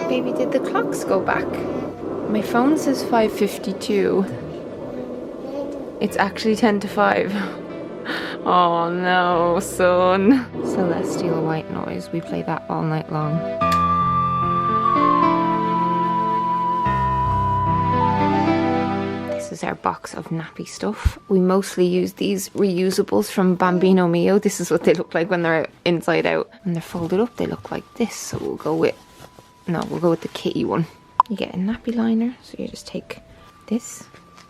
Baby, did the clocks go back? My phone says 5:52. It's actually 10 to 5. Oh no, son. Celestial white noise. We play that all night long. This is our box of nappy stuff. We mostly use these reusables from Bambino Mio. This is what they look like when they're inside out. When they're folded up, they look like this. So we'll go with the kitty one. You get a nappy liner, so you just take this,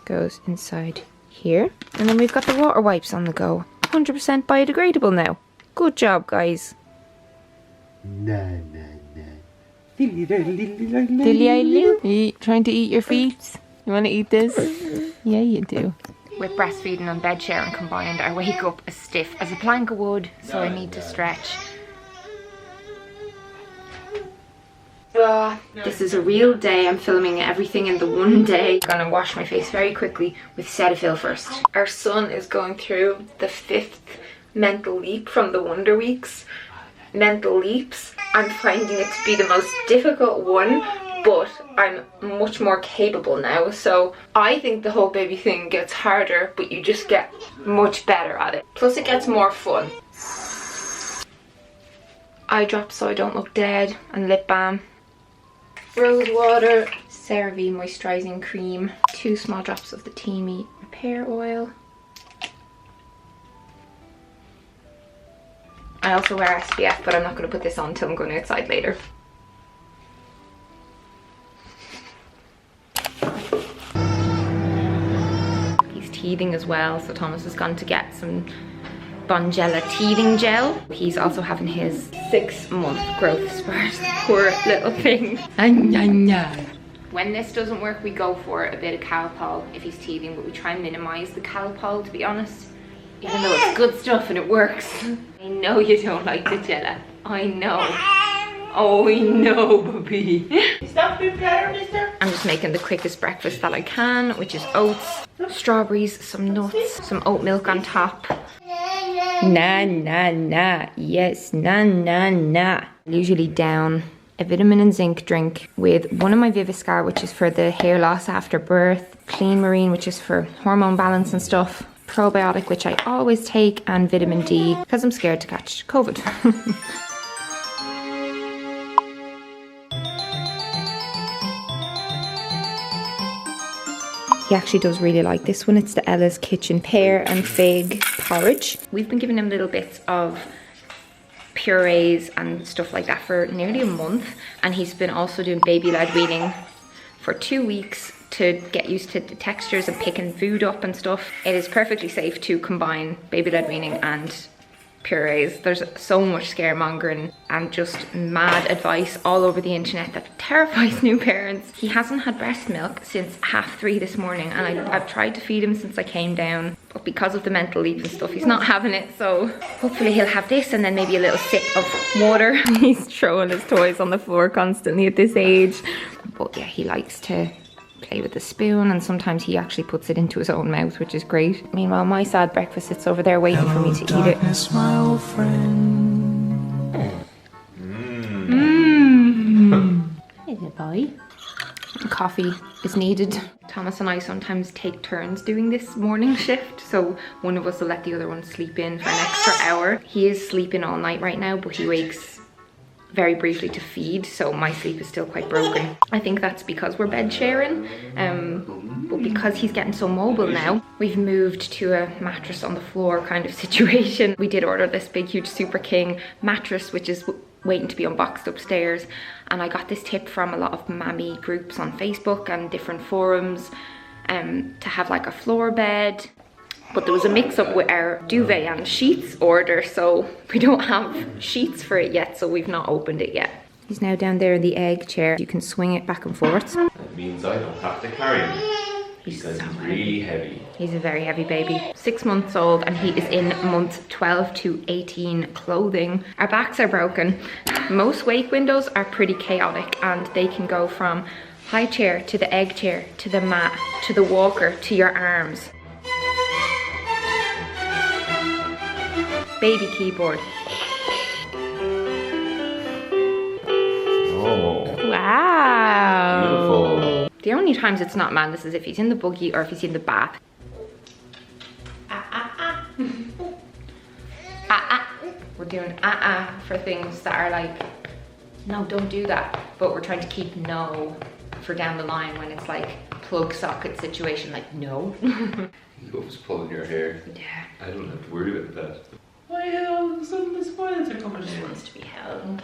goes inside here, and then we've got the water wipes on the go. 100% biodegradable now. Good job, guys. Dilly, trying to eat your feet? You want to eat this? Yeah, you do. With breastfeeding and bed sharing combined, I wake up as stiff as a plank of wood, so I need to stretch. This is a real day. I'm filming everything in the one day. I'm gonna wash my face very quickly with Cetaphil first. Our son is going through the 5th mental leap from the Wonder Weeks. Mental leaps. I'm finding it to be the most difficult one, but I'm much more capable now. So I think the whole baby thing gets harder, but you just get much better at it. Plus it gets more fun. Eye drops so I don't look dead, and lip balm. Rose water, CeraVe moisturising cream, 2 small drops of the Teamy repair oil. I also wear SPF, but I'm not going to put this on until I'm going outside later. He's teething as well, so Thomas has gone to get some Bongella teething gel. He's also having his 6-month growth spurt. Poor little thing. When this doesn't work, we go for a bit of Calpol if he's teething, but we try and minimise the Calpol, to be honest. Even though it's good stuff and it works. I know you don't like the Jella. I know. Oh, I know, baby. Stop being better, mister. I'm just making the quickest breakfast that I can, which is oats, strawberries, some nuts, some oat milk on top. Nah. Yes, nah. Usually down a vitamin and zinc drink with one of my Viviscar, which is for the hair loss after birth, Clean Marine, which is for hormone balance and stuff, probiotic, which I always take, and vitamin D because I'm scared to catch COVID. He actually does really like this one. It's the Ella's Kitchen pear and fig porridge. We've been giving him little bits of purees and stuff like that for nearly a month, and he's been also doing baby-led weaning for 2 weeks to get used to the textures and picking food up and stuff. It is perfectly safe to combine baby-led weaning and purees. There's so much scaremongering and just mad advice all over the internet that terrifies new parents. He hasn't had breast milk since 3:30 this morning, and I've tried to feed him since I came down, but because of the mental leap and stuff, he's not having it. So hopefully he'll have this and then maybe a little sip of water. He's throwing his toys on the floor constantly at this age, but yeah, he likes to play with the spoon, and sometimes he actually puts it into his own mouth, which is great. Meanwhile, my sad breakfast sits over there waiting for me to eat it. My old friend. Hey there, boy. Coffee is needed. Thomas and I sometimes take turns doing this morning shift, so one of us will let the other one sleep in for an extra hour. He is sleeping all night right now, but he wakes very briefly to feed, so my sleep is still quite broken. I think that's because we're bed sharing, but because he's getting so mobile now, we've moved to a mattress on the floor kind of situation. We did order this big huge Super King mattress, which is waiting to be unboxed upstairs, and I got this tip from a lot of mammy groups on Facebook and different forums to have like a floor bed. But there was a mix-up with our duvet and sheets order, so we don't have sheets for it yet, so we've not opened it yet. He's now down there in the egg chair. You can swing it back and forth. That means I don't have to carry him, because he's really heavy. He's a very heavy baby. 6 months old, and he is in months 12 to 18 clothing. Our backs are broken. Most wake windows are pretty chaotic, and they can go from high chair to the egg chair to the mat to the walker to your arms. Baby keyboard. Oh. Wow. Beautiful. The only times it's not madness is if he's in the buggy or if he's in the bath. We're doing for things that are like, no, don't do that. But we're trying to keep no for down the line when it's like plug socket situation, like no. You always pulling your hair. Yeah. I don't have to worry about that. Why all of a sudden the spoilers are coming He in? wants to be held.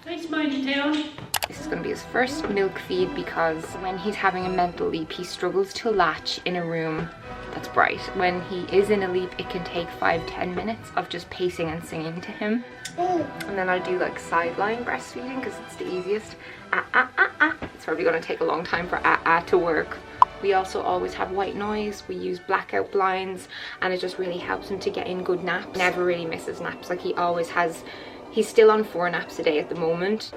Nice mighty town. This is going to be his first milk feed because when he's having a mental leap, he struggles to latch in a room that's bright. When he is in a leap, it can take 5-10 minutes of just pacing and singing to him. And then I do like sideline breastfeeding because it's the easiest. It's probably going to take a long time for to work. We also always have white noise. We use blackout blinds and it just really helps him to get in good naps. Never really misses naps. Like he always has, he's still on 4 naps a day at the moment.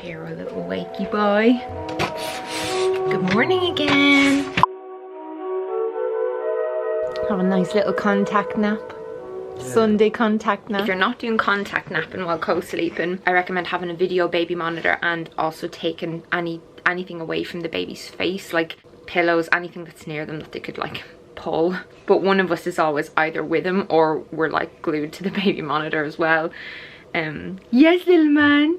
Here, a little wakey boy. Good morning again. Have a nice little contact nap. Sunday contact nap. If you're not doing contact napping while co-sleeping, I recommend having a video baby monitor and also taking anything away from the baby's face, like pillows, anything that's near them that they could like pull. But one of us is always either with him or we're like glued to the baby monitor as well. Yes, little man.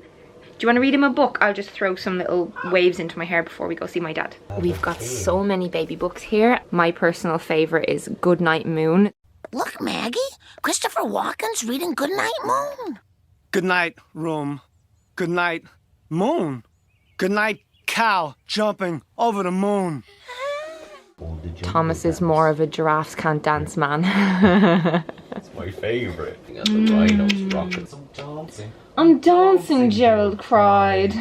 Do you want to read him a book? I'll just throw some little waves into my hair before we go see my dad. We've got so many baby books here. My personal favourite is Goodnight Moon. Look, Maggie, Christopher Walken's reading Goodnight Moon. Good night, room. Good night, moon. Good night, cow jumping over the moon. Thomas is more of a giraffes can't dance man. It's my favourite. And the rhinos rocking some dancing. I'm dancing, Gerald cried.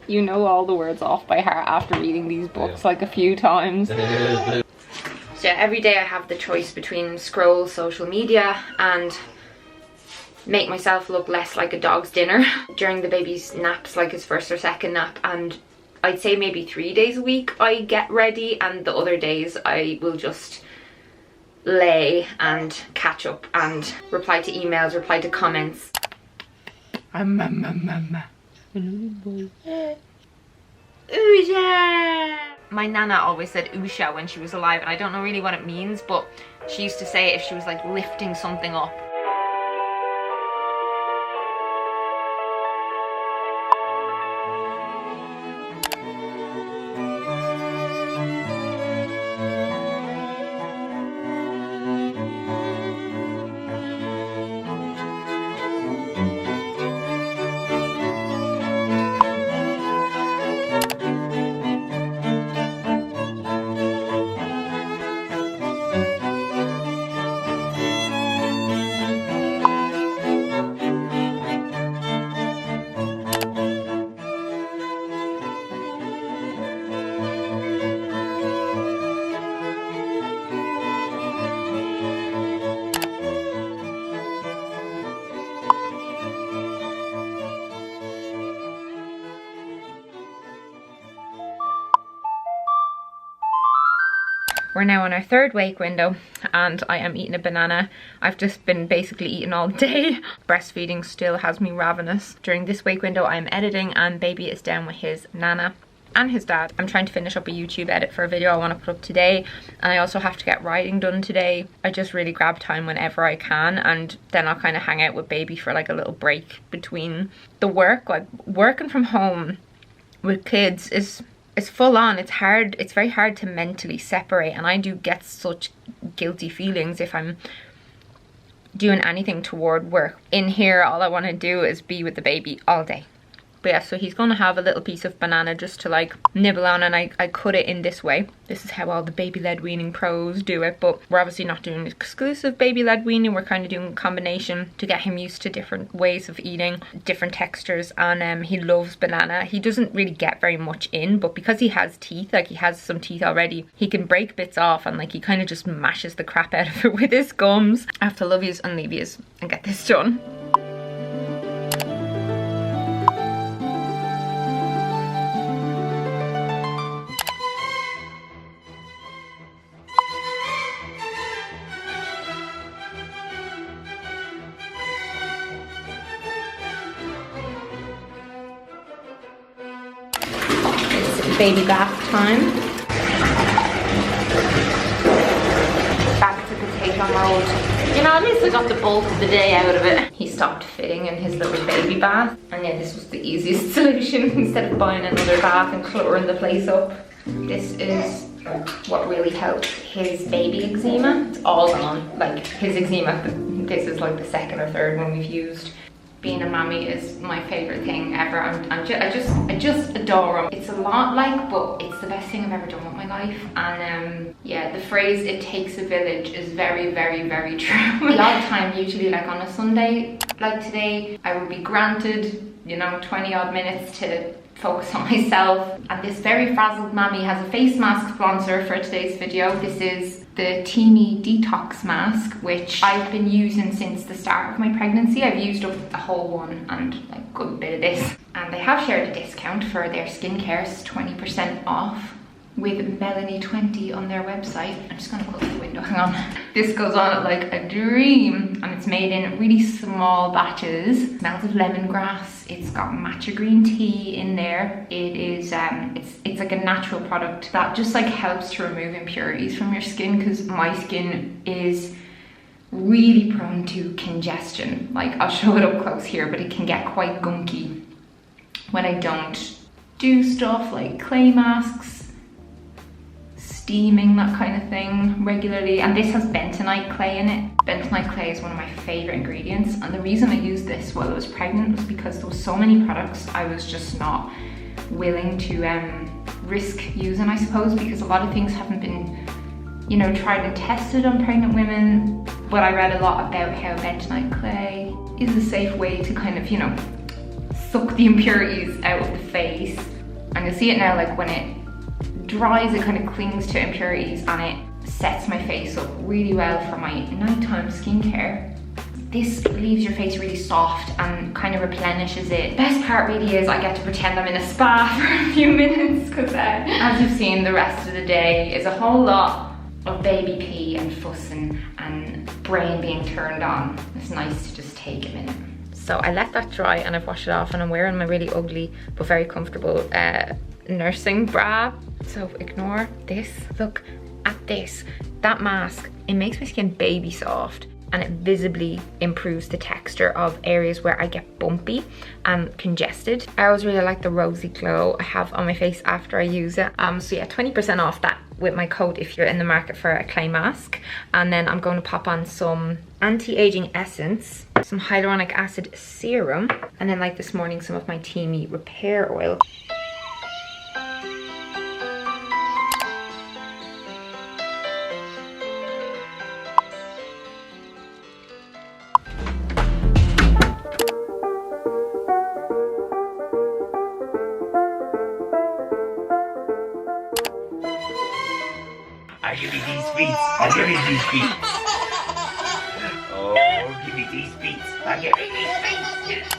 You know all the words off by heart after reading these books like a few times. So every day I have the choice between scroll social media and make myself look less like a dog's dinner during the baby's naps, like his first or second nap, and I'd say maybe 3 days a week I get ready, and the other days I will just lay and catch up and reply to emails, reply to comments. Usha! My nana always said Usha when she was alive, and I don't know really what it means, but she used to say it if she was like lifting something up. We're now on our 3rd wake window and I am eating a banana. I've just been basically eating all day. Breastfeeding still has me ravenous. During this wake window I am editing and baby is down with his nana and his dad. I'm trying to finish up a YouTube edit for a video I want to put up today, and I also have to get writing done today. I just really grab time whenever I can, and then I'll kind of hang out with baby for like a little break between the work. Like working from home with kids is full on. It's hard. It's very hard to mentally separate, and I do get such guilty feelings if I'm doing anything toward work. In here all I want to do is be with the baby all day. But yeah, so he's gonna have a little piece of banana just to like nibble on, and I cut it in this way. This is how all the baby-led weaning pros do it, but we're obviously not doing exclusive baby-led weaning. We're kind of doing a combination to get him used to different ways of eating, different textures, and he loves banana. He doesn't really get very much in, but because he has teeth, like he has some teeth already, he can break bits off, and like he kind of just mashes the crap out of it with his gums. I have to love yous and leave yous and get this done. Baby bath time. Back to potato mold. You know, at least I got the bulk of the day out of it. He stopped fitting in his little baby bath, and yeah, this was the easiest solution instead of buying another bath and cluttering the place up. This is what really helped his baby eczema. It's all gone. Like his eczema, this is like the second or third one we've used. Being a mommy is my favorite thing ever. I just adore him. It's a lot like, but it's the best thing I've ever done with my life. And yeah, the phrase "it takes a village" is very, very, very true. A lot of time, usually like on a Sunday like today, I would be granted, you know, 20 odd minutes to focus on myself. And this very frazzled mammy has a face mask sponsor for today's video. This is the Teamy Detox Mask, which I've been using since the start of my pregnancy. I've used up a whole one and like a good bit of this. And they have shared a discount for their skincare. It's 20% off with Melanie20 on their website. I'm just gonna close the window, hang on. This goes on like a dream, and it's made in really small batches. Smells of lemongrass. It's got matcha green tea in there. It is it's like a natural product that just like helps to remove impurities from your skin, because my skin is really prone to congestion. Like, I'll show it up close here, but it can get quite gunky when I don't do stuff like clay masks, steaming, that kind of thing regularly. And this has bentonite clay in it. Bentonite clay is one of my favorite ingredients, and the reason I used this while I was pregnant was because there was so many products I was just not willing to risk using, I suppose, because a lot of things haven't been, you know, tried and tested on pregnant women. But I read a lot about how bentonite clay is a safe way to kind of, you know, suck the impurities out of the face. And you'll see it now, like when it dries, it kind of clings to impurities, and it sets my face up really well for my nighttime skincare. This leaves your face really soft and kind of replenishes it. Best part really is I get to pretend I'm in a spa for a few minutes, because as you've seen, the rest of the day is a whole lot of baby pee and fussing and brain being turned on. It's nice to just take a minute. So I let that dry and I've washed it off, and I'm wearing my really ugly but very comfortable nursing bra. So ignore this. Look at this. That mask, it makes my skin baby soft, and it visibly improves the texture of areas where I get bumpy and congested. I always really like the rosy glow I have on my face after I use it. So yeah, 20% off that with my code if you're in the market for a clay mask. And then I'm going to pop on some anti-aging essence, some hyaluronic acid serum, and then like this morning, some of my Teamy repair oil. Give me these beats. I'll give me these beats. Oh, give me these beats. I'll give me these beats.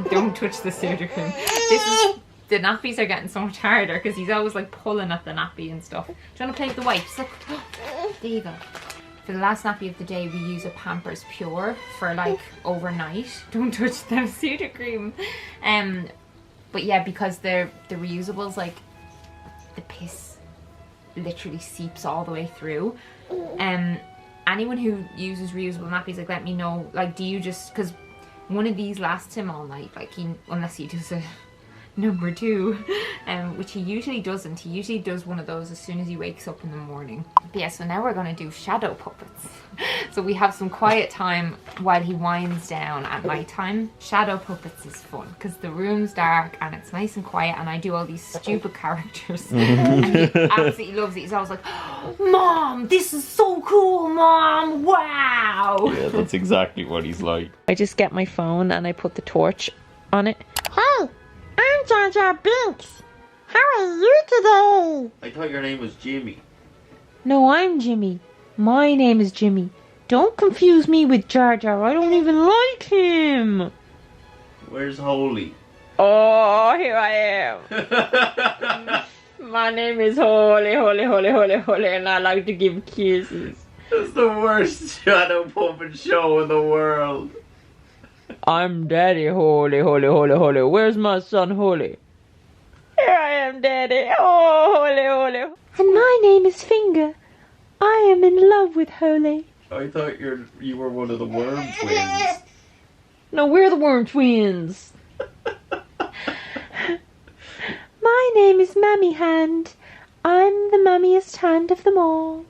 Don't touch the soda cream. This is, the nappies are getting so much harder because he's always like pulling at the nappy and stuff. Do you want to play with the wipes? Look, there you go. For the last nappy of the day, we use a Pampers Pure for like overnight. Don't touch the soda cream. But yeah, because they're the reusables, like the piss literally seeps all the way through. Anyone who uses reusable nappies, like, let me know, like, do you just, because one of these lasts him all night, like, unless he does a number 2, which he usually doesn't. He usually does one of those as soon as he wakes up in the morning. But yeah, so now we're going to do shadow puppets. So we have some quiet time while he winds down at night time. Shadow puppets is fun because the room's dark and it's nice and quiet, and I do all these stupid characters. And he absolutely loves it. He's always like, Mom, this is so cool, Mom, wow. Yeah, that's exactly what he's like. I just get my phone and I put the torch on it. Hey, I'm Jar Jar Binks. How are you today? I thought your name was Jimmy. No, I'm Jimmy. My name is Jimmy. Don't confuse me with Jar Jar. I don't even like him. Where's Holy? Oh, here I am. My name is Holy, and I like to give kisses. That's the worst shadow puppet show in the world. I'm Daddy Holy. Where's my son Holy? Here I am, Daddy. Oh, Holy. And my name is Finger. I am in love with Holy. I thought you were one of the worm twins. No, we're the Worm Twins. My name is Mammy Hand. I'm the mummiest hand of them all.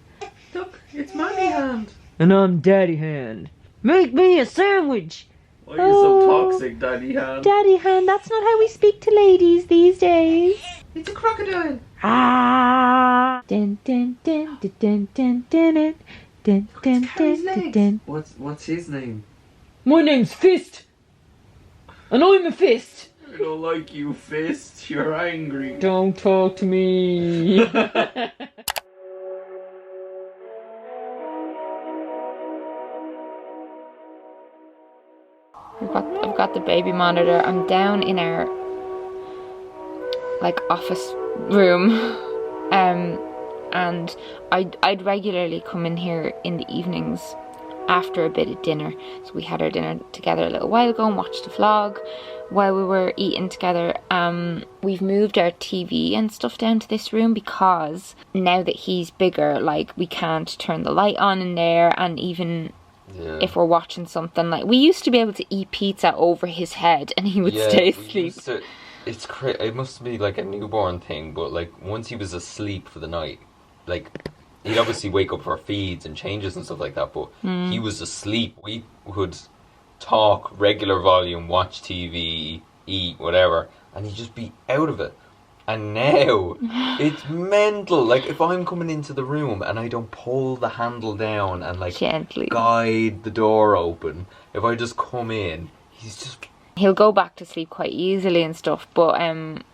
Look, it's Mommy Hand. And I'm Daddy Hand. Make me a sandwich. Why are you so toxic, Daddy Hand? Daddy Hand, that's not how we speak to ladies these days. It's a crocodile. Ah. Dun dun dun dun dun dun dun dun dun dun dun. What's his name? My name's Fist. And I'm a fist. I don't like you, Fist. You're angry. Don't talk to me. I've got the baby monitor. I'm down in our like office room, and I'd regularly come in here in the evenings after a bit of dinner. So we had our dinner together a little while ago and watched a vlog while we were eating together. We've moved our TV and stuff down to this room because now that he's bigger, like we can't turn the light on in there, and even if we're watching something, like we used to be able to eat pizza over his head and he would stay asleep. It's it must be like a newborn thing, but like once he was asleep for the night, like he'd obviously wake up for feeds and changes and stuff like that, but he was asleep. We would talk regular volume, watch TV, eat, whatever, and he'd just be out of it. And now it's mental. Like if I'm coming into the room and I don't pull the handle down and like gently guide the door open, if I just come in, he'll go back to sleep quite easily and stuff, but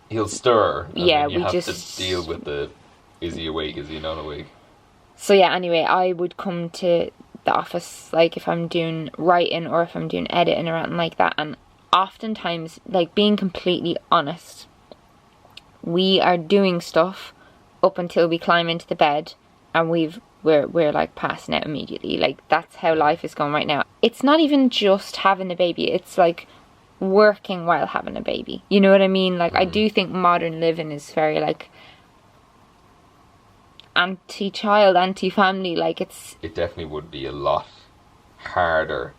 he'll stir. And yeah, then you have just to deal with the is he awake, is he not awake? So yeah, anyway, I would come to the office like if I'm doing writing or if I'm doing editing or anything like that, and oftentimes, like being completely honest, we are doing stuff up until we climb into the bed and we're like passing out immediately. Like that's how life is going right now. It's not even just having a baby, it's like working while having a baby. You know what I mean? Like I do think modern living is very like anti-child, anti-family. Like it definitely would be a lot harder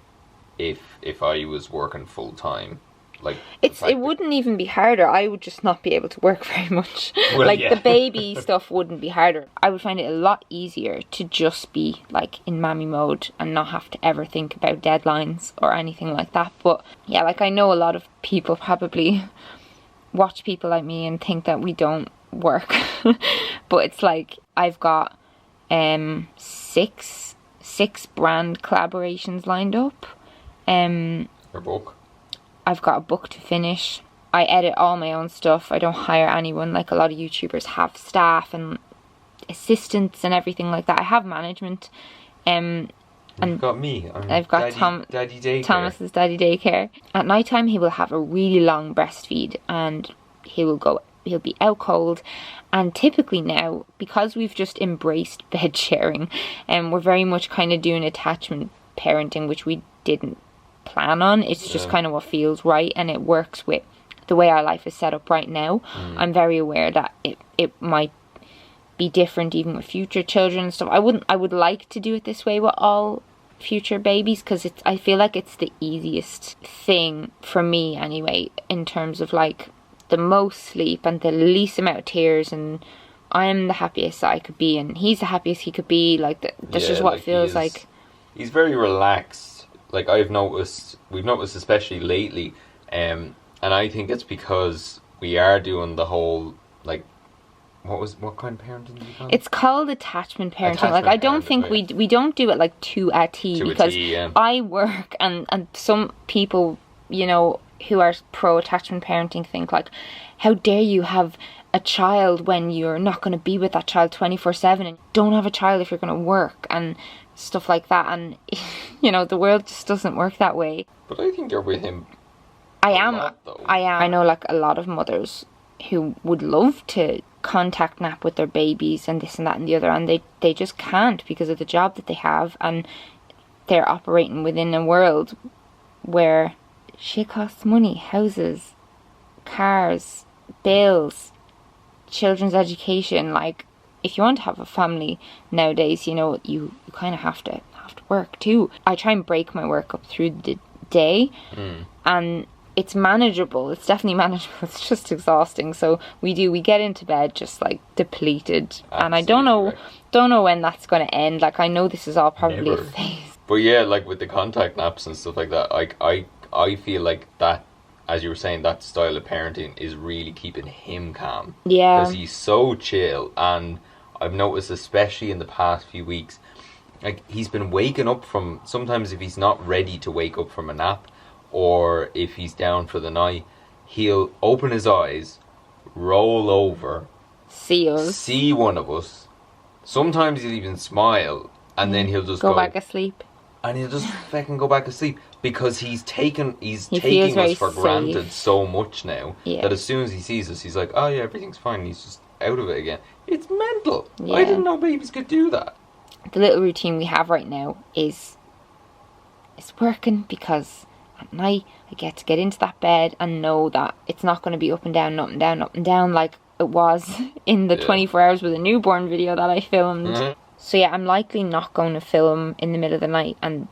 if I was working full time. Like it wouldn't even be harder. I would just not be able to work very much. Well, like yeah. the baby stuff wouldn't be harder. I would find it a lot easier to just be like in mammy mode and not have to ever think about deadlines or anything like that. But yeah, like I know a lot of people probably watch people like me and think that we don't work. But it's like I've got 6 brand collaborations lined up. Your book. I've got a book to finish. I edit all my own stuff. I don't hire anyone like a lot of YouTubers have staff and assistants and everything like that. I have management. And you've got me. I've got Daddy Daycare. Thomas's Daddy Daycare. At night time he will have a really long breastfeed and he'll be out cold. And typically now, because we've just embraced bed sharing, and we're very much kind of doing attachment parenting, which we didn't plan on. It's just kind of what feels right, and it works with the way our life is set up right now. I'm very aware that it might be different even with future children and stuff. I would like to do it this way with all future babies, because I feel like it's the easiest thing for me anyway, in terms of like the most sleep and the least amount of tears, and I'm the happiest I could be, and he's the happiest he could be. Like that's just what it feels like. He's very relaxed. Like we've noticed especially lately, and I think it's because we are doing the whole like. What kind of parenting do you call it? It's called attachment parenting. Like I don't think we don't do it like to a T, because I work and some people, you know, who are pro attachment parenting think like, how dare you have a child when you're not going to be with that child 24/7, and don't have a child if you're going to work and stuff like that. And you know, the world just doesn't work that way. But I think you're with him. I am. I know like a lot of mothers who would love to contact nap with their babies and this and that and the other, and they just can't because of the job that they have, and they're operating within a world where shit costs money, houses, cars, bills, children's education. Like if you want to have a family nowadays, you know, you kind of have to work too. I try and break my work up through the day, and it's manageable. It's definitely manageable. It's just exhausting. So we get into bed just like depleted. Absolutely. And I don't know when that's going to end. Like I know this is all probably a phase. But yeah, like with the contact naps and stuff like that, I feel like that, as you were saying, that style of parenting is really keeping him calm. Yeah. Because he's so chill, and I've noticed especially in the past few weeks, like he's been waking up from, sometimes if he's not ready to wake up from a nap, or if he's down for the night, he'll open his eyes, roll over, see one of us. Sometimes he'll even smile, and then he'll just go back asleep. And he'll just fucking go back asleep, because he's taking us for granted so much now, that as soon as he sees us, he's like, oh yeah, everything's fine. He's just out of it again. It's mental. Yeah. I didn't know babies could do that. The little routine we have right now is working, because at night I get into that bed and know that it's not going to be up and down, up and down, up and down like it was in the 24 hours with a newborn video that I filmed. So yeah, I'm likely not going to film in the middle of the night, and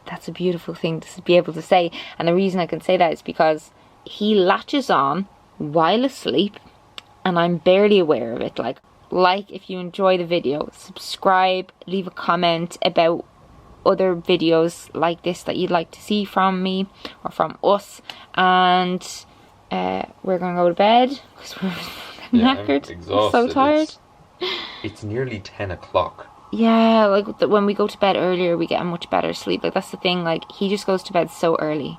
that's a beautiful thing to be able to say. And the reason I can say that is because he latches on while asleep and I'm barely aware of it. Like if you enjoy the video, subscribe, leave a comment about other videos like this that you'd like to see from me or from us, and we're gonna go to bed because we're knackered, exhausted. So tired. It's nearly 10 o'clock. Yeah, like when we go to bed earlier, we get a much better sleep. Like that's the thing. Like he just goes to bed so early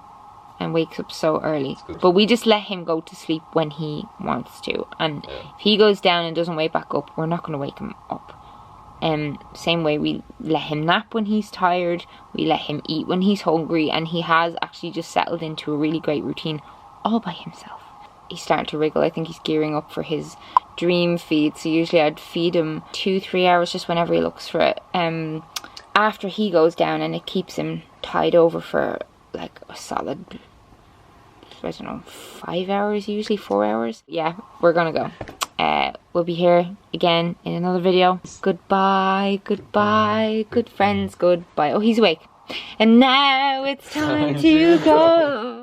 and wakes up so early, but we just let him go to sleep when he wants to, and if he goes down and doesn't wake back up, we're not going to wake him up. Same way we let him nap when he's tired, we let him eat when he's hungry, and he has actually just settled into a really great routine all by himself. He's starting to wriggle. I think he's gearing up for his dream feed, so usually I'd feed him 2-3 hours just whenever he looks for it after he goes down, and it keeps him tied over for like a solid, I don't know, 5 hours, usually 4 hours. Yeah, we're gonna go. We'll be here again in another video. Goodbye, goodbye, good friends, goodbye. Oh, he's awake. And now it's time to go.